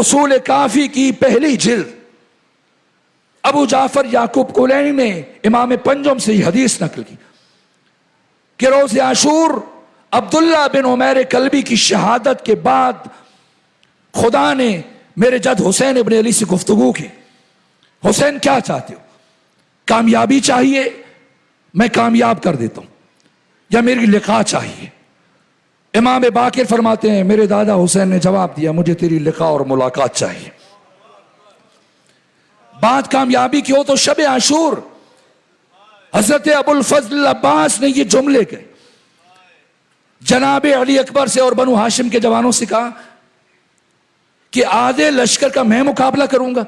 اصول کافی کی پہلی جلد ابو جعفر یعقوب کلینی نے امام پنجم سے یہ حدیث نقل کی کہ روز عاشور عبداللہ بن عمیر کلبی کی شہادت کے بعد خدا نے میرے جد حسین ابن علی سے گفتگو کی. حسین کیا چاہتے ہو؟ کامیابی چاہیے؟ میں کامیاب کر دیتا ہوں. یا میری لقاء چاہیے؟ امام باقر فرماتے ہیں میرے دادا حسین نے جواب دیا مجھے تیری لقاء اور ملاقات چاہیے. بات کامیابی کی ہو تو شب عاشور حضرت ابو الفضل عباس نے یہ جملے کہے. جناب علی اکبر سے اور بنو ہاشم کے جوانوں سے کہا کہ آدھے لشکر کا میں مقابلہ کروں گا،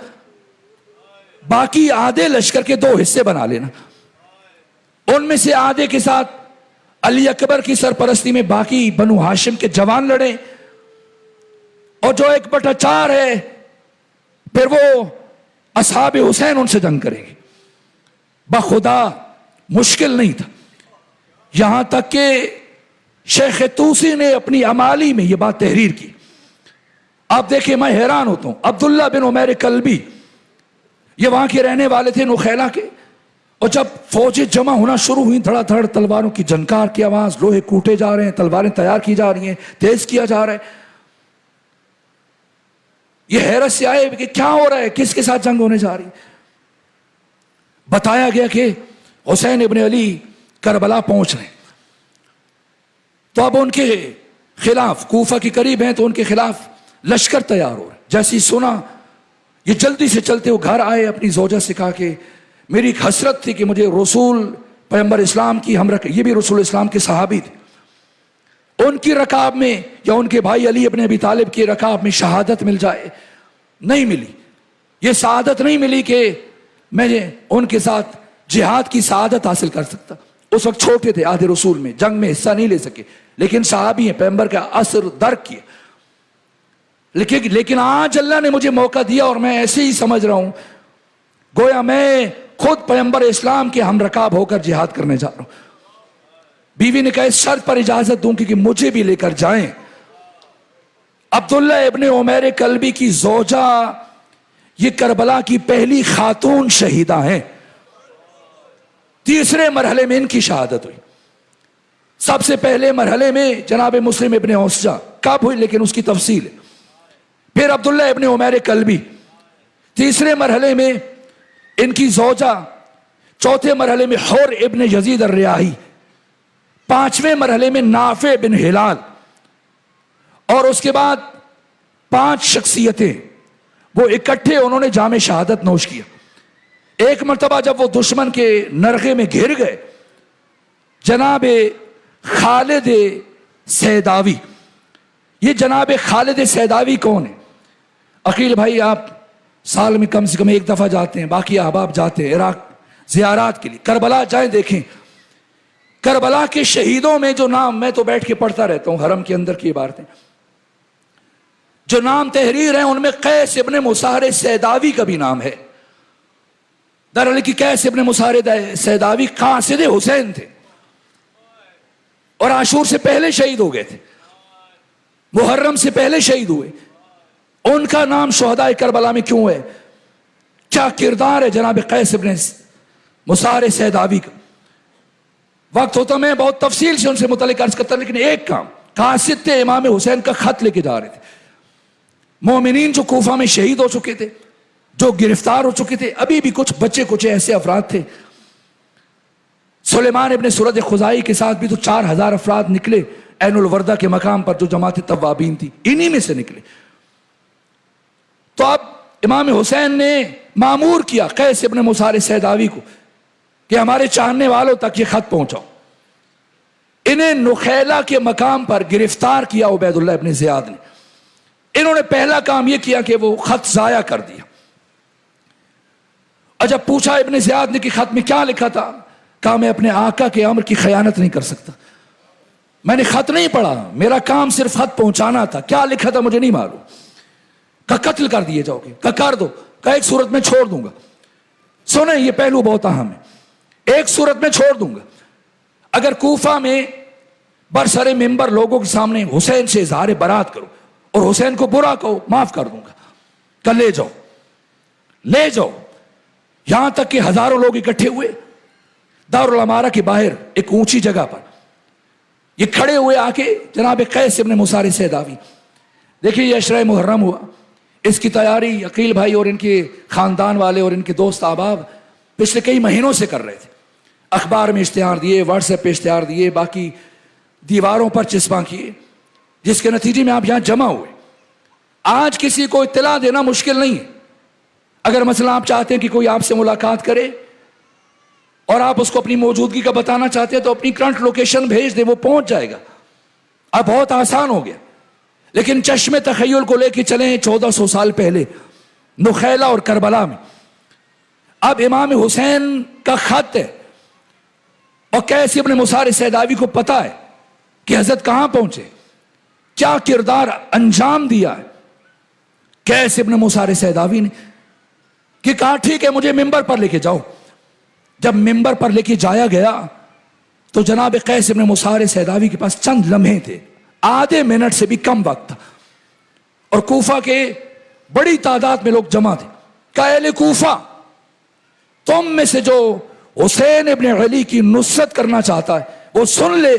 باقی آدھے لشکر کے 2 حصے بنا لینا. ان میں سے آدھے کے ساتھ علی اکبر کی سرپرستی میں باقی بنو ہاشم کے جوان لڑیں، اور جو 1/4 ہے پھر وہ اصحاب حسین ان سے جنگ کریں گے. بخدا مشکل نہیں تھا، یہاں تک کہ شیخ توسی نے اپنی امالی میں یہ بات تحریر کی. آپ دیکھیں میں حیران ہوتا ہوں، عبداللہ بن عمیر کلبی یہ وہاں کے رہنے والے تھے نخیلا کے، اور جب فوجیں جمع ہونا شروع ہوئیں دھڑا دھڑ تلواروں کی جھنکار کی آواز، لوہے کوٹے جا رہے ہیں، تلواریں تیار کی جا رہی ہیں، تیز کیا جا رہا ہے. یہ حیرت سے آئے کہ کیا ہو رہا ہے، کس کے ساتھ جنگ ہونے جا رہی ہے. بتایا گیا کہ حسین ابن علی کربلا پہنچ رہے ہیں. تو اب ان کے خلاف کوفہ کے قریب ہیں تو ان کے خلاف لشکر تیار ہو رہا ہے. جیسی سنا یہ جلدی سے چلتے وہ گھر آئے، اپنی زوجہ سے کہا کہ میری ایک حسرت تھی کہ مجھے رسول پیغمبر اسلام کی یہ بھی رسول اسلام کے صحابی تھے، ان کی رکاب میں یا ان کے بھائی علی ابن ابی طالب کی رکاب میں شہادت مل جائے. نہیں ملی، یہ سعادت نہیں ملی کہ میں ان کے ساتھ جہاد کی سعادت حاصل کر سکتا. اس وقت چھوٹے تھے، آدھے رسول میں جنگ میں حصہ نہیں لے سکے، لیکن صحابی ہیں، پیغمبر کا اثر درک کیا. لیکن آج اللہ نے مجھے موقع دیا اور میں ایسے ہی سمجھ رہا ہوں گویا میں خود پیغمبر اسلام کے ہم رکاب ہو کر جہاد کرنے جا رہا ہوں. بیوی نے کہا اس شرط پر اجازت دوں کہ مجھے بھی لے کر جائیں. عبداللہ ابن عمیر کلبی کی زوجہ یہ کربلا کی پہلی خاتون شہیدہ ہیں. 3 مرحلے میں ان کی شہادت ہوئی. سب سے پہلے مرحلے میں جناب مسلم ابن اوسجہ کب ہوئی لیکن اس کی تفصیل ہے. پھر عبداللہ ابن عمیر کلبی 3 مرحلے میں ان کی زوجہ، 4تھے مرحلے میں حور ابن یزید الریاحی، 5ویں مرحلے میں نافع بن ہلال، اور اس کے بعد 5 شخصیتیں وہ اکٹھے انہوں نے جام شہادت نوش کیا. ایک مرتبہ جب وہ دشمن کے نرغے میں گھر گئے، جناب خالد سیداوی، یہ جناب خالد سیداوی کون ہے؟ عقیل بھائی آپ سال میں کم سے کم 1 دفعہ جاتے ہیں، باقی احباب جاتے ہیں عراق زیارات کے لیے، کربلا جائیں دیکھیں. کربلا کے شہیدوں میں جو نام، میں تو بیٹھ کے پڑھتا رہتا ہوں حرم کے اندر کی عبارتیں، جو نام تحریر ہیں ان میں قیس ابن مسہر سیداوی کا بھی نام ہے. دراصل کہ قیس ابن مسہر سیداوی قاصد حسین تھے اور عاشور سے پہلے شہید ہو گئے تھے، محرم سے پہلے شہید ہوئے. ان کا نام شہداء کربلا میں کیوں ہے؟ کیا کردار ہے جناب قیس ابن مسہر سیداوی کا؟ وقت ہوتا میں بہت تفصیل سے ان سے متعلق عرض کرتا، لیکن ایک کام، قاصد تھے، امام حسین کا خط لے کے جا رہے تھے. مومنین جو کوفہ میں شہید ہو چکے تھے، جو گرفتار ہو چکے تھے، ابھی بھی کچھ بچے کچھ ایسے افراد تھے. سلیمان ابن سرد خزائی کے ساتھ بھی تو 4000 افراد نکلے عین الوردہ کے مقام پر، جو جماعت توابین تھی، انہی میں سے نکلے. تو اب امام حسین نے مامور کیا قیس ابن مسہر سیداوی کو کہ ہمارے چاہنے والوں تک یہ خط پہنچاؤ. انہیں نخیلا کے مقام پر گرفتار کیا عبید اللہ ابن زیاد نے. انہوں نے پہلا کام یہ کیا کہ وہ خط ضائع کر دیا. اور جب پوچھا ابن زیاد نے کہ خط میں کیا لکھا تھا، کہا میں اپنے آقا کے امر کی خیانت نہیں کر سکتا، میں نے خط نہیں پڑھا، میرا کام صرف خط پہنچانا تھا، کیا لکھا تھا مجھے نہیں معلوم. کہ قتل کر دیے جاؤ گے، کہ کر دو، کہ ایک صورت میں چھوڑ دوں گا. سنیں یہ پہلو بہت اہم ہے، ایک صورت میں چھوڑ دوں گا، اگر کوفہ میں برسر ممبر لوگوں کے سامنے حسین سے اظہار برات کرو اور حسین کو برا کہو، معاف کر دوں گا. کہ لے جاؤ لے جاؤ. یہاں تک کہ ہزاروں لوگ اکٹھے ہوئے دارالعمارہ کے باہر ایک اونچی جگہ پر. یہ کھڑے ہوئے آ کے جناب قیس ابن مسار سیداوی. دیکھیے یہ عشرہ محرم ہوا, اس کی تیاری عقیل بھائی اور ان کے خاندان والے اور ان کے دوست احباب پچھلے کئی مہینوں سے کر رہے تھے. اخبار میں اشتہار دیے, واٹس ایپ پہ اشتہار دیے, باقی دیواروں پر چسپاں کیے, جس کے نتیجے میں آپ یہاں جمع ہوئے. آج کسی کو اطلاع دینا مشکل نہیں ہے. اگر مثلا آپ چاہتے ہیں کہ کوئی آپ سے ملاقات کرے اور آپ اس کو اپنی موجودگی کا بتانا چاہتے ہیں تو اپنی کرنٹ لوکیشن بھیج دیں, وہ پہنچ جائے گا. اب بہت آسان ہو گیا. لیکن چشم تخیل کو لے کے چلیں 1400 سال پہلے نخیلہ اور کربلا میں. اب امام حسین کا خط ہے اور قیس ابن مسار سیداوی کو پتا ہے کہ حضرت کہاں پہنچے, کیا کردار انجام دیا ہے. قیس ابن مسار سیداوی نے کہ کہا ٹھیک ہے مجھے ممبر پر لے کے جاؤ. جب ممبر پر لے کے جایا گیا تو جناب قیس ابن مسار سیداوی کے پاس چند لمحے تھے, آدھے منٹ سے بھی کم وقت تھا, اور کوفہ کے بڑی تعداد میں لوگ جمع تھے. کہ اہل کوفہ, تم میں سے جو حسین ابن علی کی نصرت کرنا چاہتا ہے وہ سن لے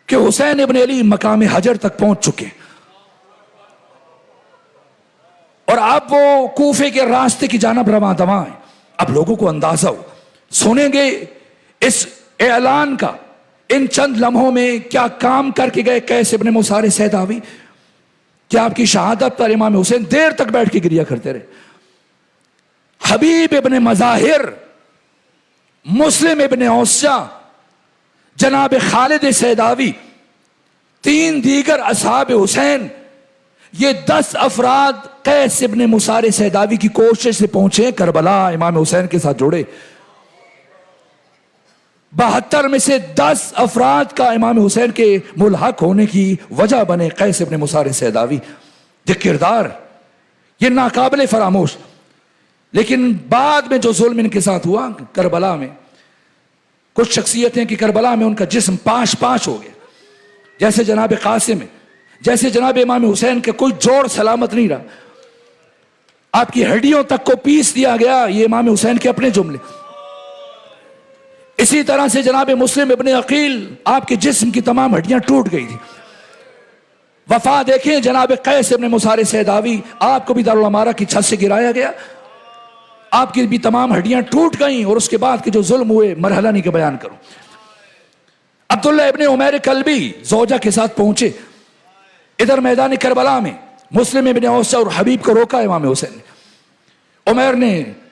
کہ حسین ابن علی مقام حجر تک پہنچ چکے ہیں, اور اب وہ کوفے کے راستے کی جانب رواں دواں ہیں. اب لوگوں کو اندازہ ہو, سنیں گے اس اعلان کا ان چند لمحوں میں کیا کام کر کے گئے قیس ابن مسار سیداوی. کیا آپ کی شہادت پر امام حسین دیر تک بیٹھ کے گریا کرتے رہے. حبیب ابن مظاہر, مسلم ابن اوسجہ, جناب خالد سیداوی, 3 دیگر اصحاب حسین, یہ 10 افراد قیس ابن مسار سیداوی کی کوشش سے پہنچے کربلا, امام حسین کے ساتھ جڑے. 72 میں سے 10 افراد کا امام حسین کے ملحق ہونے کی وجہ بنے قیس ابن مسار سیداوی. یہ کردار یہ ناقابل فراموش. لیکن بعد میں جو ظلم ان کے ساتھ ہوا کربلا میں, کچھ شخصیتیں کہ کربلا میں ان کا جسم پاش پاش ہو گیا, جیسے جناب قاسم ہے, جیسے جناب امام حسین کے کوئی جوڑ سلامت نہیں رہا, آپ کی ہڈیوں تک کو پیس دیا گیا. یہ امام حسین کے اپنے جملے. اسی طرح سے جناب مسلم ابن عقیل, آپ کے جسم کی تمام ہڈیاں ٹوٹ گئی تھی. وفا دیکھیں جناب قیس ابن مسار سیداوی, آپ کو بھی دارالعمارہ کی چھت سے گرایا گیا, آپ کی بھی تمام ہڈیاں ٹوٹ گئیں, اور اس کے بعد کے جو ظلم ہوئے مرحلہ نہیں کے بیان کروں. عبداللہ ابن عمیر کلبی زوجہ کے ساتھ پہنچے ادھر میدان کربلا میں. مسلم ابن اوسجہ اور حبیب کو روکا امام حسین نے.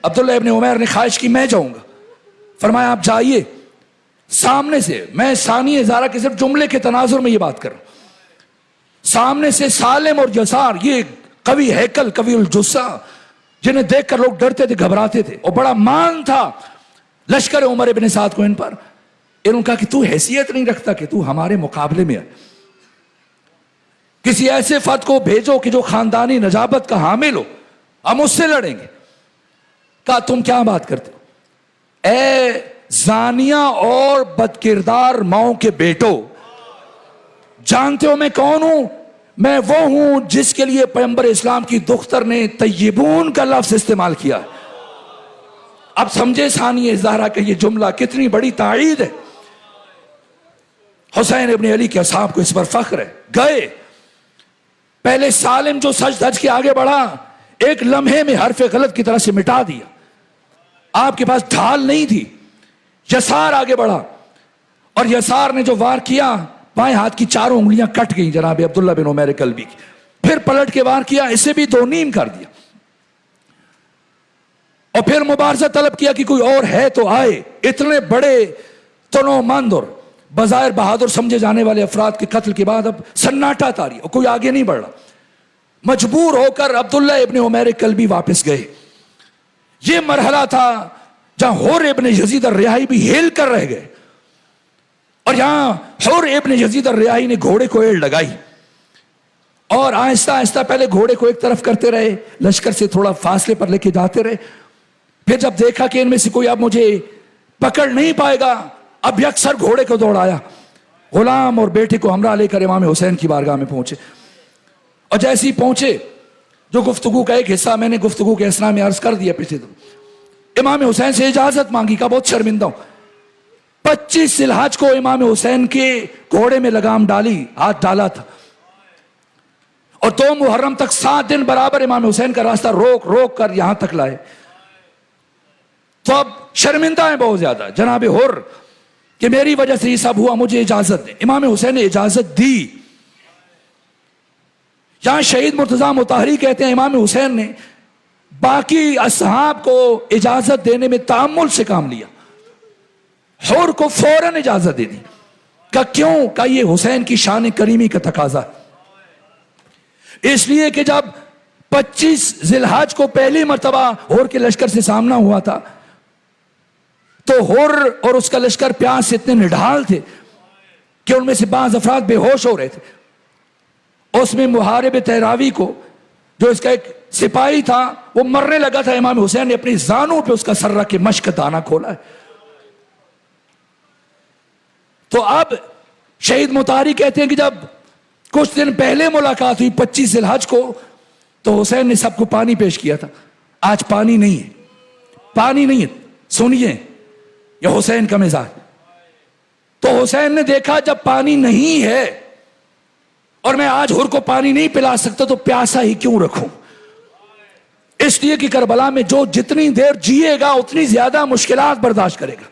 عبداللہ ابن عمیر نے خواہش کی میں جاؤں گا. فرمایا آپ جائیے. سامنے سے, میں ثانی ہزارہ کے صرف جملے کے تناظر میں یہ بات کر رہا ہوں, سامنے سے سالم اور یسار, یہ قوی ہیکل قوی الجثہ, جنہیں دیکھ کر لوگ ڈرتے تھے گھبراتے تھے, اور بڑا مان تھا لشکر عمر ابن سعد کو ان پر. انہوں نے کہا کہ تو حیثیت نہیں رکھتا کہ تو ہمارے مقابلے میں ہے, کسی ایسے فرد کو بھیجو کہ جو خاندانی نجابت کا حامل ہو, ہم اس سے لڑیں گے. کہا تم کیا بات کرتے ہو, اے زانیہ اور بدکردار ماؤں کے بیٹو, جانتے ہو میں کون ہوں؟ میں وہ ہوں جس کے لیے پیغمبر اسلام کی دختر نے طیبون کا لفظ استعمال کیا. اب سمجھے ثانی زہرا کا یہ جملہ کتنی بڑی تائید ہے. حسین ابن علی کے اصحاب کو اس پر فخر ہے. گئے پہلے سالم جو سج دھج کے آگے بڑھا, ایک لمحے میں حرف غلط کی طرح سے مٹا دیا. آپ کے پاس ڈھال نہیں تھی. یسار آگے بڑھا, اور یسار نے جو وار کیا بائیں ہاتھ کی 4 انگلیاں کٹ گئیں جناب عبداللہ بن عمیر کلبی کی. پھر پلٹ کے وار کیا, اسے بھی 2 نیم کر دیا, اور پھر مبارزہ طلب کیا کہ کوئی اور ہے تو آئے. اتنے بڑے تنو مند اور بظاہر بہادر سمجھے جانے والے افراد کے قتل کے بعد اب سناٹا تاری, اور کوئی آگے نہیں بڑھ رہا. مجبور ہو کر عبداللہ ابن عمیر کلبی واپس گئے. یہ مرحلہ تھا جہاں حر ابن یزید الریاحی بھی ہل کر رہ گئے, اور یہاں حر ابن یزید الریاحی نے گھوڑے کو ایڑ لگائی, اور آہستہ آہستہ پہلے گھوڑے کو ایک طرف کرتے رہے, لشکر سے تھوڑا فاصلے پر لے کے جاتے رہے. پھر جب دیکھا کہ ان میں سے کوئی اب مجھے پکڑ نہیں پائے گا, اب یکسر گھوڑے کو دوڑایا. غلام اور بیٹے کو ہمراہ لے کر امام حسین کی بارگاہ میں پہنچے, اور جیسے ہی پہنچے جو گفتگو کا ایک حصہ میں نے گفتگو کے اثناء میں عرض کر دیا پچھلے دن، امام حسین سے اجازت مانگی، کا بہت شرمندہ ہوں۔ 25 ذی الحج کو امام حسین کے گھوڑے میں لگام ڈالی، ہاتھ ڈالا تھا، اور 2 محرم تک 7 دن برابر امام حسین کا راستہ روک روک کر یہاں تک لائے۔ تو اب شرمندہ ہیں بہت زیادہ جناب حر کہ میری وجہ سے یہ سب ہوا، مجھے اجازت دیں۔ امام حسین نے اجازت دی۔ یہاں شہید مرتضیٰ مطہری کہتے ہیں امام حسین نے باقی اصحاب کو اجازت دینے میں تأمل سے کام لیا، حر کو فوراً اجازت دے دی۔ کہ کیوں؟ کہ یہ حسین کی شان کریمی کا تقاضا ہے۔ اس لیے کہ جب 25 ذی الحج کو پہلی مرتبہ حر کے لشکر سے سامنا ہوا تھا تو حر اور اس کا لشکر پیاس سے اتنے نڈھال تھے کہ ان میں سے بعض افراد بے ہوش ہو رہے تھے۔ اس میں محارب تہراوی کو، جو اس کا ایک سپاہی تھا، وہ مرنے لگا تھا، امام حسین نے اپنی زانوں پہ اس کا سر رکھ کے مشک کا دانہ کھولا ہے۔ تو اب شہید مطہری کہتے ہیں کہ جب کچھ دن پہلے ملاقات ہوئی 25 ذی الحج کو تو حسین نے سب کو پانی پیش کیا تھا۔ آج پانی نہیں ہے، پانی نہیں ہے، سنیے یہ حسین کا مزاج۔ تو حسین نے دیکھا جب پانی نہیں ہے اور میں آج حر کو پانی نہیں پلا سکتا تو پیاسا ہی کیوں رکھوں، اس لیے کہ کربلا میں جو جتنی دیر جیے گا اتنی زیادہ مشکلات برداشت کرے گا۔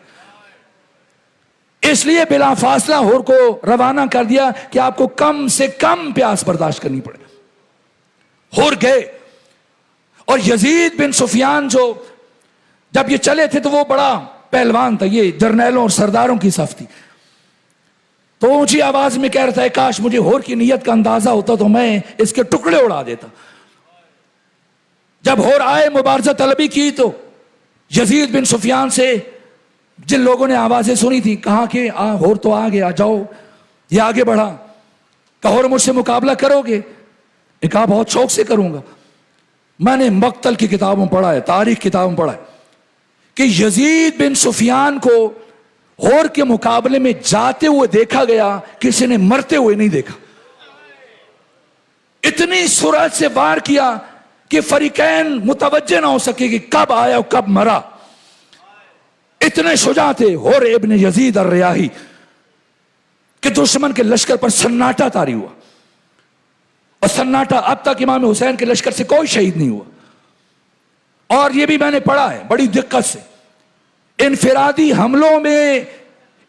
اس لیے بلا فاصلہ حر کو روانہ کر دیا کہ آپ کو کم سے کم پیاس برداشت کرنی پڑے گا۔ حر گئے، اور یزید بن سفیان جو جب یہ چلے تھے تو وہ بڑا پہلوان تھا، یہ جرنیلوں اور سرداروں کی صف تھی، تو اونچی آواز میں کہہ رہا تھا کاش مجھے حر کی نیت کا اندازہ ہوتا تو میں اس کے ٹکڑے اڑا دیتا۔ جب حر آئے مبارزہ طلبی کی تو یزید بن سفیان سے جن لوگوں نے آوازیں سنی تھی کہا کہ حر تو آ گیا، جاؤ۔ یہ آگے بڑھا، کہا حر مجھ سے مقابلہ کرو گے؟ نے کہا بہت شوق سے کروں گا۔ میں نے مقتل کی کتابوں پڑھا ہے، تاریخ کتابوں پڑھا ہے کہ یزید بن سفیان کو حر کے مقابلے میں جاتے ہوئے دیکھا گیا، کسی نے مرتے ہوئے نہیں دیکھا۔ اتنی سرعت سے وار کیا کہ فریقین متوجہ نہ ہو سکے کہ کب آیا اور کب مرا۔ اتنے شجاع تھے حر ابن یزید الریاحی کہ دشمن کے لشکر پر سناٹا طاری ہوا، اور سناٹا اب تک امام حسین کے لشکر سے کوئی شہید نہیں ہوا۔ اور یہ بھی میں نے پڑھا ہے بڑی دقت سے، انفرادی حملوں میں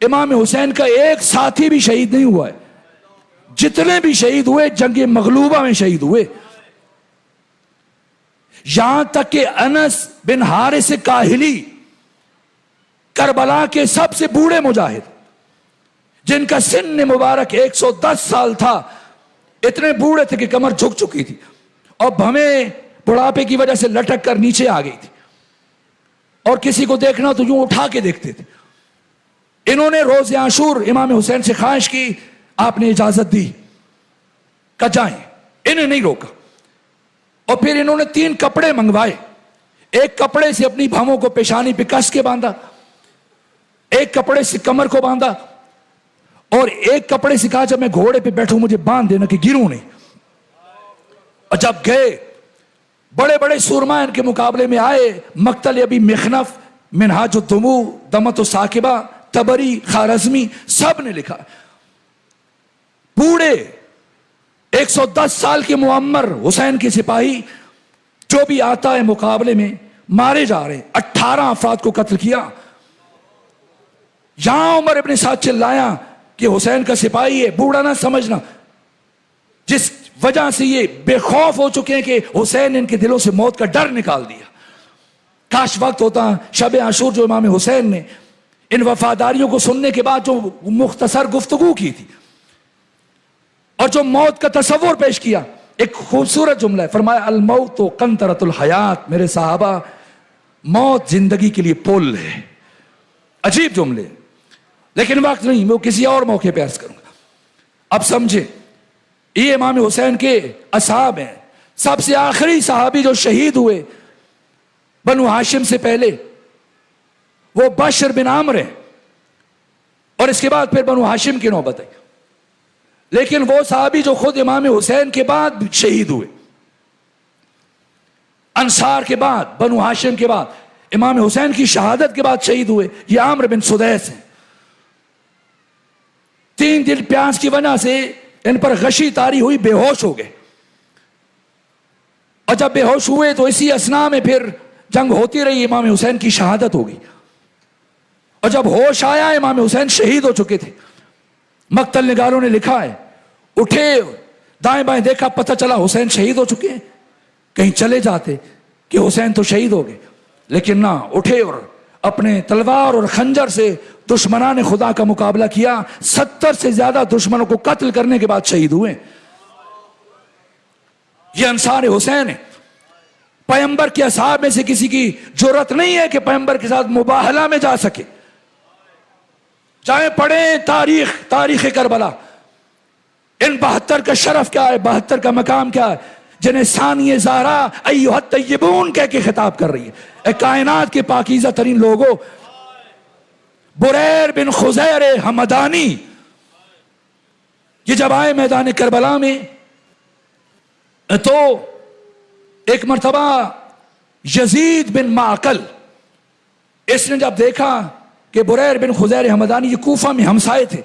امام حسین کا ایک ساتھی بھی شہید نہیں ہوا ہے، جتنے بھی شہید ہوئے جنگ مغلوبہ میں شہید ہوئے۔ یہاں تک کہ انس بن حارث کاہلی، کربلا کے سب سے بوڑھے مجاہد جن کا سن مبارک 110 سال تھا، اتنے بوڑھے تھے کہ کمر جھک چکی تھی اور بھویں بڑھاپے کی وجہ سے لٹک کر نیچے آ گئی تھی، اور کسی کو دیکھنا تو یوں اٹھا کے دیکھتے تھے۔ انہوں نے روز عاشور امام حسین سے خواہش کی، آپ نے اجازت دی کہ جائیں، انہیں نہیں روکا۔ اور پھر انہوں نے 3 کپڑے منگوائے، ایک کپڑے سے اپنی بھووں کو پیشانی پہ کس کے باندھا، ایک کپڑے سے کمر کو باندھا، اور ایک کپڑے سے کہا جب میں گھوڑے پہ بیٹھوں مجھے باندھ دینا کہ گروں نہیں۔ اور جب گئے بڑے بڑے سورما ان کے مقابلے میں آئے، مقتل ابی مخنف، منہاج الدموع، دمت الثاقبہ، طبری، خارزمی، سب نے لکھا بوڑھے 110 سال کے معمر حسین کے سپاہی جو بھی آتا ہے مقابلے میں مارے جا رہے، 18 افراد کو قتل کیا۔ یہاں عمر ابن سعد چلایا کہ حسین کا سپاہی ہے، بوڑھا نہ سمجھنا، جس وجہ سے یہ بے خوف ہو چکے ہیں کہ حسین نے ان کے دلوں سے موت کا ڈر نکال دیا۔ کاش وقت ہوتا شب عاشور جو امام حسین نے ان وفاداریوں کو سننے کے بعد جو مختصر گفتگو کی تھی اور جو موت کا تصور پیش کیا، ایک خوبصورت جملہ ہے، فرمایا الموت قنطرۃ الحیات، میرے صحابہ موت زندگی کے لیے پل ہے۔ عجیب جملے، لیکن وقت نہیں، میں کسی اور موقع پہ عرض کروں گا۔ اب سمجھے، یہ امام حسین کے اصحاب ہیں۔ سب سے آخری صحابی جو شہید ہوئے بنو ہاشم سے پہلے وہ بشر بن عامر ہیں، اور اس کے بعد پھر بنو ہاشم کی نوبت ہے، لیکن وہ صحابی جو خود امام حسین کے بعد شہید ہوئے انصار کے بعد بنو ہاشم کے بعد امام حسین کی شہادت کے بعد شہید ہوئے یہ عامر بن سدیس ہیں. 3 دن پیاس کی وجہ سے ان پر غشی طاری ہوئی, بے ہوش ہو گئے, اور جب بے ہوش ہوئے تو اسی اثناء میں پھر جنگ ہوتی رہی, امام حسین کی شہادت ہو گئی. اور جب ہوش آیا امام حسین شہید ہو چکے تھے. مقتل نگاروں نے لکھا ہے, اٹھے دائیں بائیں دیکھا, پتہ چلا حسین شہید ہو چکے ہیں, کہیں چلے جاتے کہ حسین تو شہید ہو گئے, لیکن نہ, اٹھے اور اپنے تلوار اور خنجر سے دشمنان خدا کا مقابلہ کیا. 70 سے زیادہ دشمنوں کو قتل کرنے کے بعد شہید ہوئے. یہ انصار حسین ہے. پیغمبر کے اصحاب میں سے کسی کی جرأت نہیں ہے کہ پیغمبر کے ساتھ مباہلہ میں جا سکے. چاہے پڑھیں تاریخ کربلا, ان 72 کا شرف کیا ہے, 72 کا مقام کیا ہے, جنہیں ثانی زہرا ایھا الطیبون کہہ کے خطاب کر رہی ہے. اے کائنات کے پاکیزہ ترین لوگوں, بریر بن خزیر حمدانی یہ جب آئے میدان کربلا میں تو ایک مرتبہ یزید بن معقل, اس نے جب دیکھا کہ بریر بن خزیر حمدانی یہ کوفہ میں ہمسائے تھے,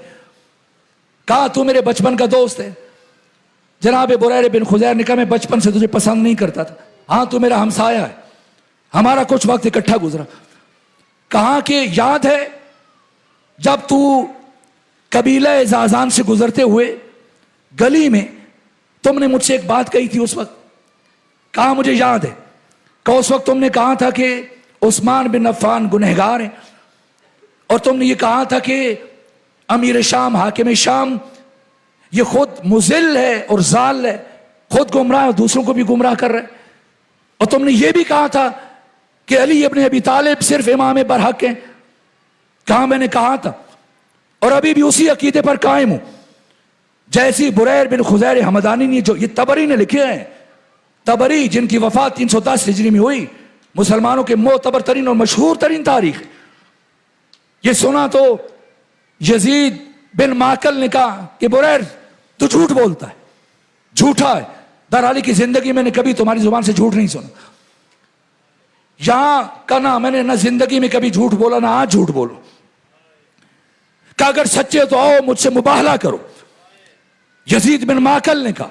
کہا تو میرے بچپن کا دوست ہے. جناب بریر بن خزیر نے کہا میں بچپن سے تجھے پسند نہیں کرتا تھا, ہاں تو میرا ہمسایہ ہے, ہمارا کچھ وقت اکٹھا گزرا. کہا کہ یاد ہے جب تو قبیلہ زازان سے گزرتے ہوئے گلی میں تم نے مجھ سے ایک بات کہی تھی اس وقت. کہا مجھے یاد ہے, کہ اس وقت تم نے کہا تھا کہ عثمان بن عفان گنہگار ہیں, اور تم نے یہ کہا تھا کہ امیر شام حاکم شام یہ خود مذل ہے اور ضال ہے, خود گمراہ ہے اور دوسروں کو بھی گمراہ کر رہا ہے. اور تم نے یہ بھی کہا تھا کہ علی ابن ابی طالب صرف امام برحق ہیں. کہا میں نے کہا تھا, اور ابھی بھی اسی عقیدے پر قائم ہوں. جیسی بریر بن خزیر حمدانی نے, جو یہ طبری نے لکھے ہیں, طبری جن کی وفات 310 ہجری میں ہوئی, مسلمانوں کے معتبر ترین اور مشہور ترین تاریخ. یہ سنا تو یزید بن معقل نے کہا کہ بریر تو جھوٹ بولتا ہے, جھوٹا ہے, در علی کی زندگی میں نے کبھی تمہاری زبان سے جھوٹ نہیں سنا. یہاں کا نہ میں نے نہ زندگی میں کبھی جھوٹ بولا, نہ آج جھوٹ بولو. کہ اگر سچے تو آؤ مجھ سے مباہلہ کرو. یزید بن معقل نے کہا.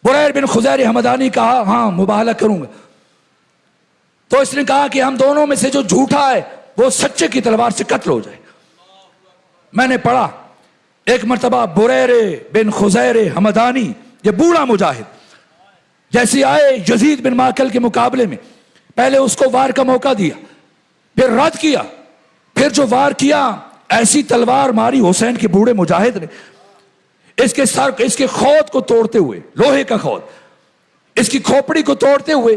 بریر بن خزیر حمدانی کہا ہاں مباہلہ کروں گا. تو اس نے کہا کہ ہم دونوں میں سے جو جھوٹا ہے وہ سچے کی تلوار سے قتل ہو جائے. میں نے پڑھا ایک مرتبہ بریر بن خزیر حمدانی, یہ بوڑھا مجاہد, جیسے آئے یزید بن معقل کے مقابلے میں, پہلے اس کو وار کا موقع دیا, پھر رد کیا, پھر جو وار کیا ایسی تلوار ماری حسین کے بوڑھے مجاہد نے, اس کے سر, اس کے خود کو توڑتے ہوئے, لوہے کا خود, اس کی کھوپڑی کو توڑتے ہوئے,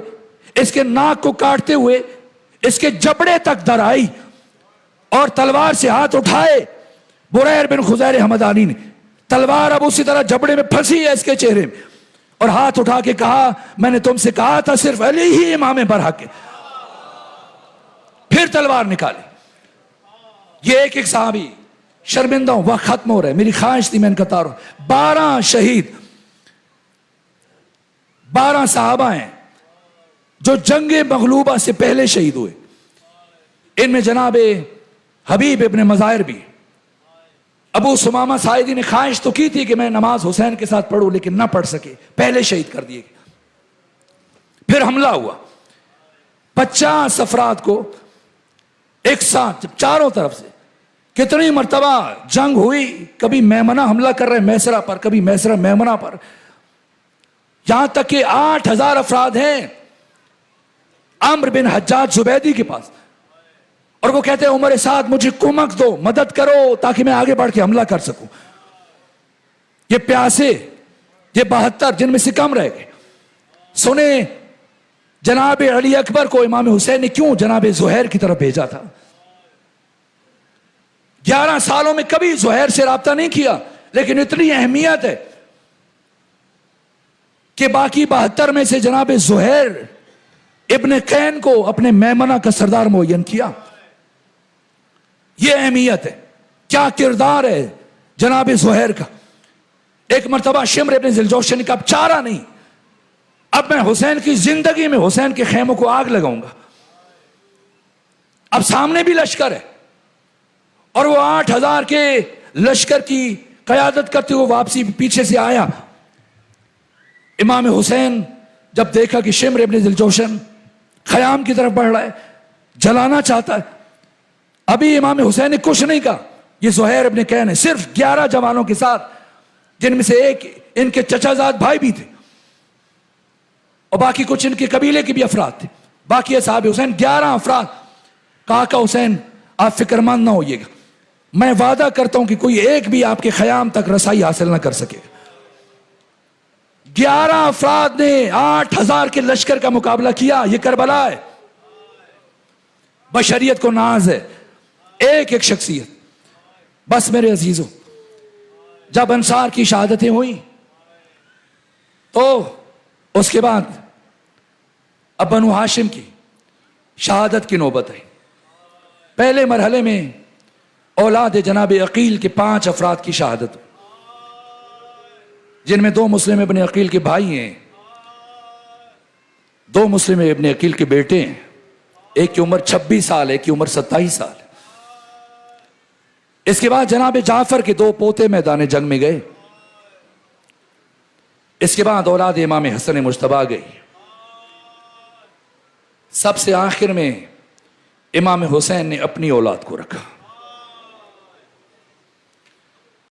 اس کے ناک کو کاٹتے ہوئے, اس کے جبڑے تک در آئی, اور تلوار سے ہاتھ اٹھائے بریر بن خزیر حمدانی نے. تلوار اب اسی طرح جبڑے میں پھنسی ہے اس کے چہرے میں, اور ہاتھ اٹھا کے کہا میں نے تم سے کہا تھا صرف علی ہی امام برحق ہے. پھر تلوار نکالی. یہ ایک ایک صحابی, شرمندہ ہوں وقت ختم ہو رہا ہے, میری خواہش تھی میں ان کا تعارف. 12 شہید, 12 صحابہ ہیں جو جنگ مغلوبہ سے پہلے شہید ہوئے. ان میں جناب حبیب ابن مظاہر بھی. ابو سمامہ ساعدی نے خواہش تو کی تھی کہ میں نماز حسین کے ساتھ پڑھوں, لیکن نہ پڑھ سکے, پہلے شہید کر دیے. پھر حملہ ہوا, 50 افراد کو ایک ساتھ چاروں طرف سے. کتنی مرتبہ جنگ ہوئی, کبھی میمنہ حملہ کر رہے میسرہ پر, کبھی میسرہ میمنہ پر, یہاں تک کہ 8000 افراد ہیں عمرو بن حجاج زبیدی کے پاس, اور وہ کہتے ہیں عمر سعد مجھے کمک دو, مدد کرو تاکہ میں آگے بڑھ کے حملہ کر سکوں. یہ پیاسے, یہ 72 جن میں سے کم رہ گئے. سنیں جناب علی اکبر کو امام حسین نے کیوں جناب زہیر کی طرف بھیجا تھا. 11 سالوں میں کبھی زہیر سے رابطہ نہیں کیا, لیکن اتنی اہمیت ہے کہ باقی 72 میں سے جناب زہیر ابن قین کو اپنے میمنہ کا سردار معین کیا. یہ اہمیت ہے, کیا کردار ہے جناب زہیر کا. ایک مرتبہ شمر ابن ذوالجوشن نے کہا اب چارہ نہیں, اب میں حسین کی زندگی میں حسین کے خیموں کو آگ لگاؤں گا. اب سامنے بھی لشکر ہے اور وہ 8,000 کے لشکر کی قیادت کرتے ہوئے واپسی پیچھے سے آیا. امام حسین جب دیکھا کہ شمر ابن ذوالجوشن خیام کی طرف بڑھ رہا ہے, جلانا چاہتا ہے, ابھی امام حسین نے کچھ نہیں کہا. یہ زہیر ابن کین ہے, صرف 11 جوانوں کے ساتھ, جن میں سے ایک ان کے چچا زاد بھائی بھی تھے اور باقی کچھ ان کے قبیلے کے بھی افراد تھے. باقی اصحاب حسین 11 افراد. کہا کہ حسین آپ فکر مند نہ ہوئیے گا, میں وعدہ کرتا ہوں کہ کوئی ایک بھی آپ کے خیام تک رسائی حاصل نہ کر سکے. 11 افراد نے 8,000 کے لشکر کا مقابلہ کیا. یہ کربلا ہے, بشریت کو ناز ہے, ایک ایک شخصیت. بس میرے عزیزوں, جب انصار کی شہادتیں ہوئیں تو اس کے بعد اب بنو ہاشم کی شہادت کی نوبت آئی. پہلے مرحلے میں اولاد جناب عقیل کے 5 افراد کی شہادت, جن میں 2 مسلم ابن عقیل کے بھائی ہیں, 2 مسلم ابن عقیل کے بیٹے ہیں. ایک کی عمر 26 سال, ایک کی عمر 27 سال. اس کے بعد جناب جعفر کے 2 پوتے میدان جنگ میں گئے. اس کے بعد اولاد امام حسن مجتبیٰ گئی. سب سے آخر میں امام حسین نے اپنی اولاد کو رکھا.